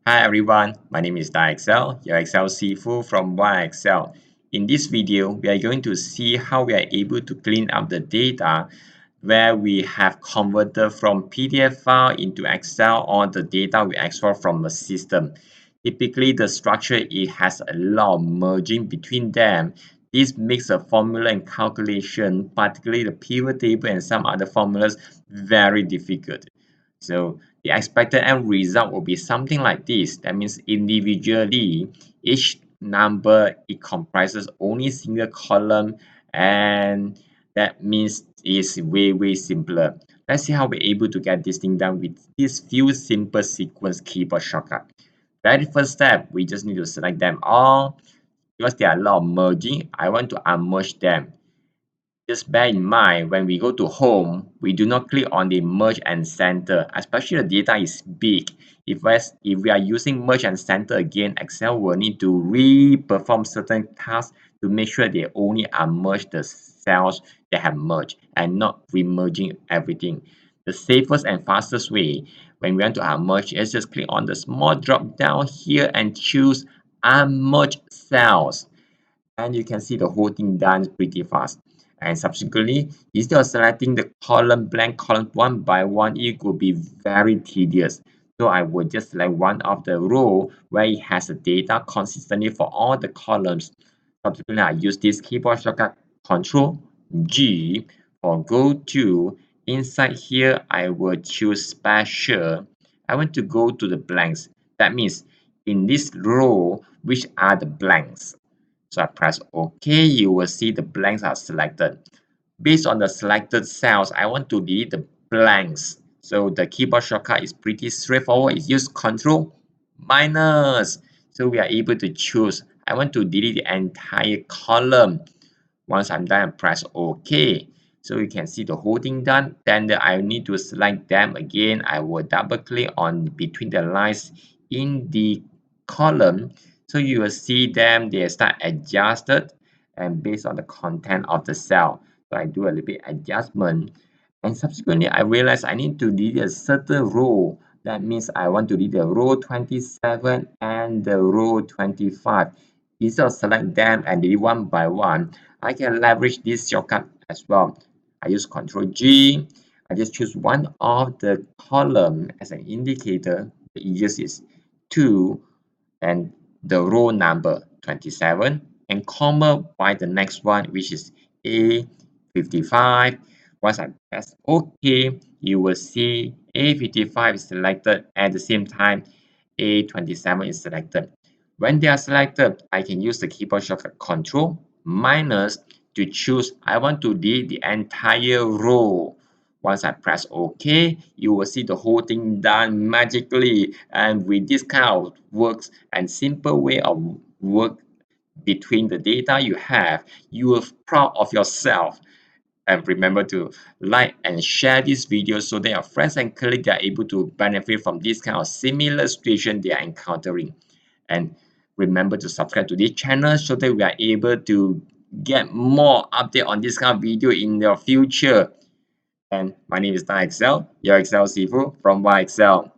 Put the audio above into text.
Hi everyone, my name is Excel, your Excel SIFU from Excel. In this video, we are going to see how we are able to clean up the data where we have converted from PDF file into Excel or the data we export from the system. Typically, the structure it has a lot of merging between them. This makes a formula and calculation, particularly the pivot table and some other formulas, very difficult. So the expected end result will be something like this. That means individually, each number it comprises only single column, and that means it's way simpler. Let's see how we're able to get this thing done with these few simple sequence keyboard shortcut. Very first step, we just need to select them all. Because there are a lot of merging, I want to unmerge them. Just bear in mind, when we go to home, we do not click on the merge and center, especially the data is big. If we are using merge and center again, Excel will need to re-perform certain tasks to make sure they only unmerge the cells that have merged and not re-merging everything. The safest and fastest way when we want to unmerge is just click on the small drop down here and choose unmerge cells, and you can see the whole thing done pretty fast. And subsequently, instead of selecting the blank column one by one, it could be very tedious. So I would just select one of the row where it has the data consistently for all the columns. Subsequently, I use this keyboard shortcut Control G for go to. Inside here, I will choose special. I want to go to the blanks. That means in this row, which are the blanks. So I press OK, you will see the blanks are selected. Based on the selected cells, I want to delete the blanks. So the keyboard shortcut is pretty straightforward. It's use Control minus. So we are able to choose. I want to delete the entire column. Once I'm done, I press OK. So you can see the whole thing done. Then I need to select them again. I will double click on between the lines in the column. So you will see them, they start adjusted and based on the content of the cell. So I do a little bit adjustment. And subsequently, I realize I need to delete a certain row. That means I want to delete the row 27 and the row 25. Instead of select them and delete one by one, I can leverage this shortcut as well. I use Ctrl G. I just choose one of the column as an indicator. The easiest is 2 and the row number 27 and comma by the next one, which is A55. Once I press OK, you will see A55 is selected at the same time A27 is selected. When they are selected, I can use the keyboard shortcut Control minus to choose. I want to delete the entire row. Once I press OK, you will see the whole thing done magically. And with this kind of works and simple way of work between the data you have, you are proud of yourself. And remember to like and share this video so that your friends and colleagues are able to benefit from this kind of similar situation they are encountering. And remember to subscribe to this channel so that we are able to get more update on this kind of video in the future. And my name is Excel, your Excel Sifu from Excel.